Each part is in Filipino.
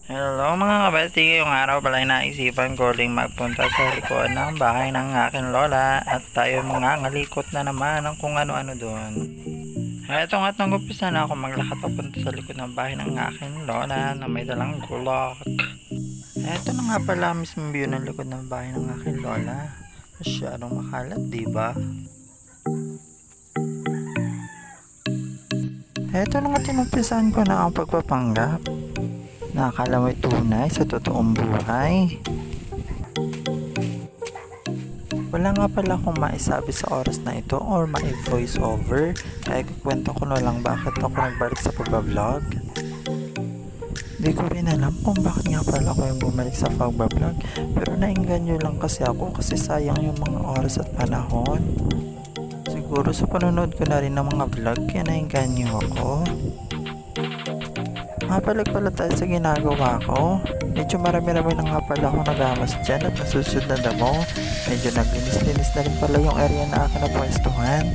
Hello mga kabati, ngayong araw pala ay naisipan ko uling magpunta sa likuan ng bahay ng aking lola at tayo mga ngalikot na naman ng kung ano-ano doon. Eto nga't nag-umpisa na ako maglakad papunta sa likod ng bahay ng aking lola na may dalang gulak. Eto na nga pala mismo view ng likod ng bahay ng aking lola. Masyadong makalat, diba? Eto na nga tinumpisahan ko na ang pagpapanggap. Nakakala mo'y tunay sa totoong buhay. Wala nga pala akong maisabi sa oras na ito or ma-voice over, kaya kukwento ko na lang bakit ako nagbalik sa pagbablog. Di ko rin alam kung bakit nga pala ako yung bumalik sa pagbablog, pero nainganyo lang kasi ako kasi sayang yung mga oras at panahon. Siguro sa panonood ko na rin ng mga vlog kaya nainganyo ako. Mapalag pala tayo sa ginagawa ko. Medyo marami-rami na nga pala akong nagamas dyan at nasusunod na damo. Medyo naglinis-linis na rin pala yung area na akin na pwestuhan.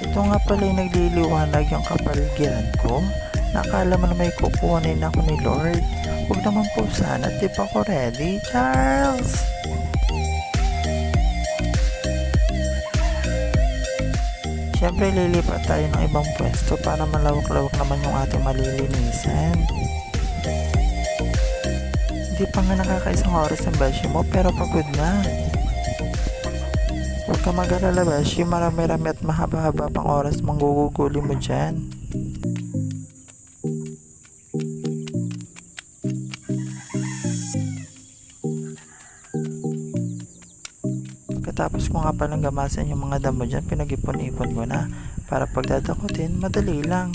Ito nga pala yung nagliliwanag yung kapaligiran ko. Nakala mo na may kukuhanin ako ni Lord. Huwag naman po sana, di pa ako ready, Charles! Siyempre lilipat tayo ng ibang pwesto para malawak-lawak naman yung ating malilinisan. Hindi pa nga nakakaisang oras ang beshi mo pero pagod na. Huwag ka mag-alala beshi, marami-rami at mahaba-haba pang oras mong guguguli mo dyan. Tapos ko nga palang gamasan yung mga damo dyan, pinag-ipon-ipon ko na para pagdadakutin, madali lang.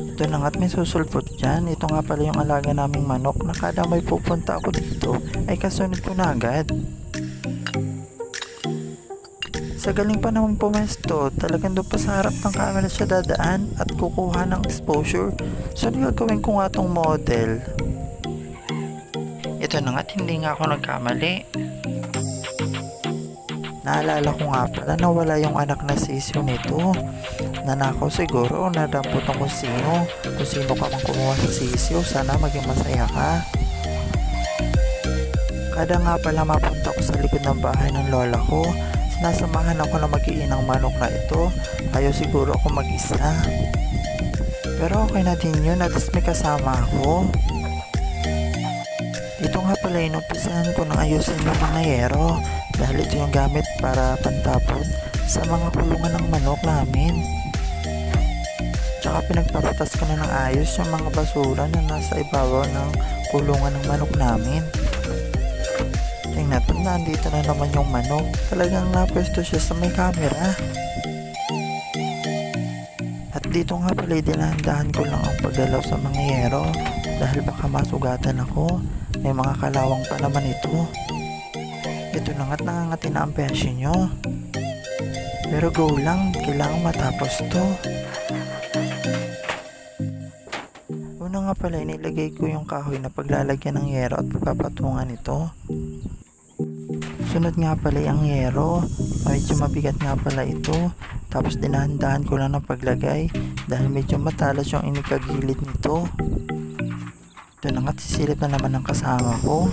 Ito na nga't may susulpot dyan. Ito nga pala yung alaga naming manok na kada may pupunta ako dito ay kasunod ko na agad. Sa galing pa naman pumesto, talagang doon pa sa harap ng camera siya dadaan at kukuha ng exposure. So gagawin ko nga tong model. Ito na nga't hindi nga ako nagkamali. Naalala ko nga pala na wala yung anak na sisyo nito. Nanakaw siguro o nadampot ng kung sino. Kung sino ka mang kumuha sa sisyo, sana maging masaya ka. Kada nga pala mapunta ko sa likod ng bahay ng lola ko, sinasamahan ako na mag-iinang manok na ito. Ayaw siguro ako mag-isa. Pero okay na din yun, at least may kasama ako. Dito nga pala inumpisahan ko na ayusin yung mga yero dahil ito yung gamit para pantapon sa mga kulungan ng manok namin. Tsaka pinagpapatas ko na ng ayos yung mga basura na nasa ibabaw ng kulungan ng manok namin. Tingnan po, nandito na naman yung manok. Talagang napwesto siya sa may camera. At dito nga pala dinahandahan ko lang ang paggalaw sa mga yero dahil baka masugatan ako. May mga kalawang pa naman ito. Ito na nga't nangangati na ang pensyo nyo. Pero go lang, kailangan matapos to. Una nga pala inilagay ko yung kahoy na paglalagyan ng yero at pagpapatungan ito. Sunod nga pala yung yero, medyo mabigat nga pala ito. Tapos dinahandahan ko lang ng paglagay dahil medyo matalas yung inikagilid nito. Ito na nga't sisilip na naman ang kasama ko.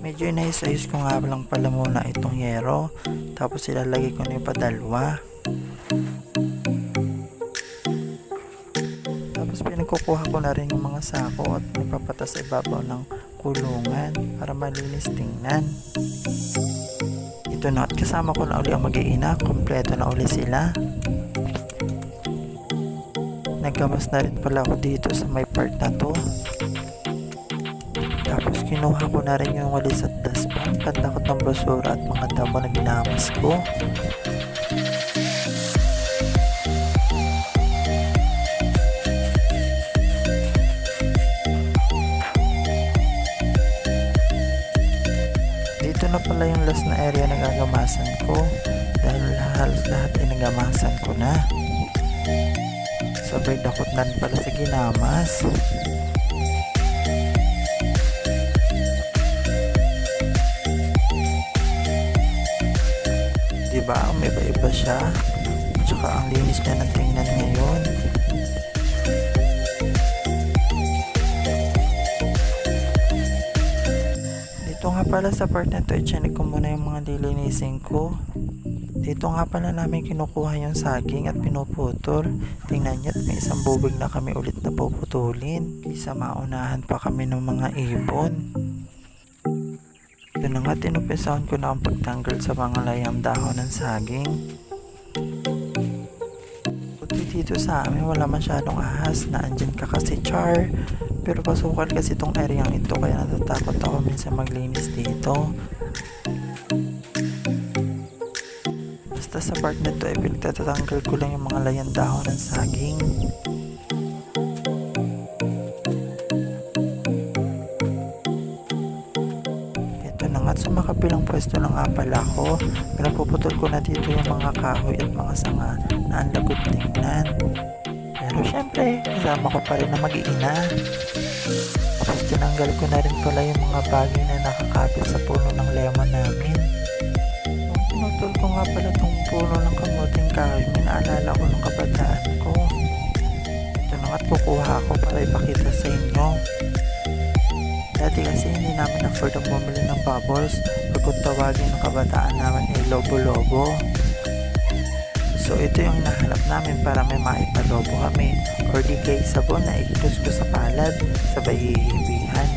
Medyo inayos-ayos ko nga lang pala muna itong yero. Tapos ilalagay ko na yung padalwa. Tapos pinagkukuha ko na rin yung mga sako at ipapatas sa ibabaw ng kulungan para malinis tingnan. Ito na at kasama ko na uli ang mag-iina. Kompleto na uli sila. Naggamas na rin pala ako dito sa may part na to. Tapos kinuha ko na rin yung walis at dustpan, pantakot ng basura at mga damo na ginamas ko. Dito na pala yung last na area na gagamasan ko dahil halos lahat ay nagamasan ko na. Sabay dakot na pala sa ginamas. Diba? Umiba-iba siya. Tsaka ang linis niya ng tingnan ngayon. Dito nga pala sa part na to, i-check ko muna yung mga lilinisin ko. Dito nga pala namin kinukuha yung saging at pinuputol. Tingnan niyo, may isang bubig na kami ulit na puputulin. Isa maunahan pa kami ng mga ibon. Ito na nga, tinumpisahan ko na ang pagtanggal sa mga layang dahon ng saging. Buti dito sa amin wala masyadong ahas na andyan ka kasi Char. Pero pasukan kasi itong areang ito kaya natatakot ako minsan maglinis dito. Basta sa part na ito ay pinagtatanggal ko lang yung mga layang dahon ng saging. Ito na nga, sa makabilang pwesto na nga pala ako. Pinapuputol ko na dito yung mga kahoy at mga sanga na ang lagot tingnan. Pero syempre, kasama ko pa rin na mag-iina. Tapos tinanggal ko na rin pala yung mga bagay na nakakapit sa puno ng lemon namin. Nung pinutol ko nga pala itong puno ng kamuting kahoy, may naalala ko ng kabataan ko. Ito na nga't kukuha ako para ipakita sa inyo. Dati kasi hindi namin afford ang bumili ng bubbles pag kung tawagin ng kabataan namin ay lobo-lobo. So ito yung nahanap namin para may maipalobo kami or di kay sabon na ikilos ko sa palad sabay hihibihan.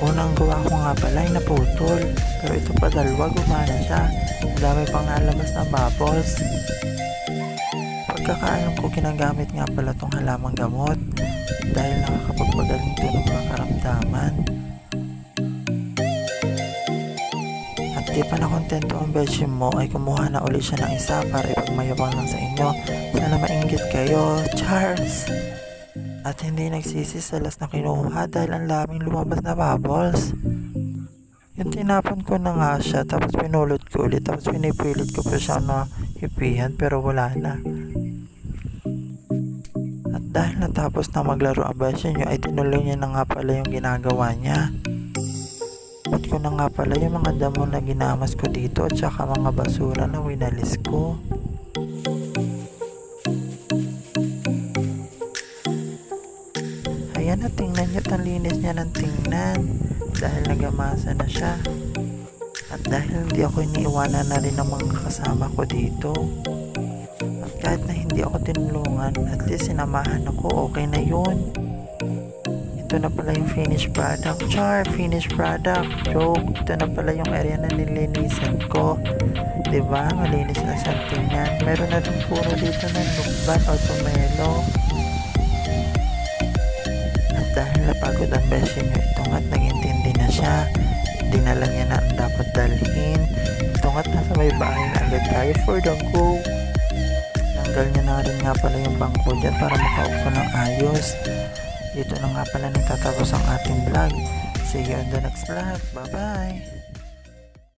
Unang gawa ko nga pala ay naputol pero ito pa dalawa gumana siya. Ang dami pang nalabas na bubbles. Pagkakaalam ko ginagamit nga pala tong halamang gamot dahil nakakapagpagaling ito ng mga karamdaman. Di pa na kontento ang beshi mo ay kumuha na ulit siya ng isa para ipagmayabang lang sa inyo. Sana mainggit kayo, Charles! At hindi nagsisi sa last na kinuha dahil ang laming lumabas na bubbles. Yung tinapon ko na nga siya tapos pinulot ko ulit tapos pinipilit ko pa siya na hipihan pero wala na. At dahil natapos na maglaro ang beshi nyo ay tinuloy niya na nga pala yung ginagawa niya. At ko na nga pala yung mga damo na ginamas ko dito at saka mga basura na winalis ko. Ayan na, tingnan nyo, ang linis niya ng tingnan dahil nagamasa na siya. At dahil hindi ako iniiwanan na rin ng mga kasama ko dito. At kahit na hindi ako tinulungan, at least sinamahan ako, okay na yun. Ito na pala yung finished product. Char, finished product. Joke. Ito na pala yung area na nilinisan ko. Diba? Malinis na sa tingnan. Meron na rin puro dito ng lukban o tumelo. At dahil napagod ang beshi nyo, ito nga't nag-intindi na siya. Dinala niya na ang dapat dalhin. Ito nga't nasa may bahay na agad tayo for the go. Tanggal niya na rin nga pala yung bangko dyan para makaupo ng ayos. Dito na nga pala nagtatapos ang ating vlog. See you on the next vlog. Bye bye!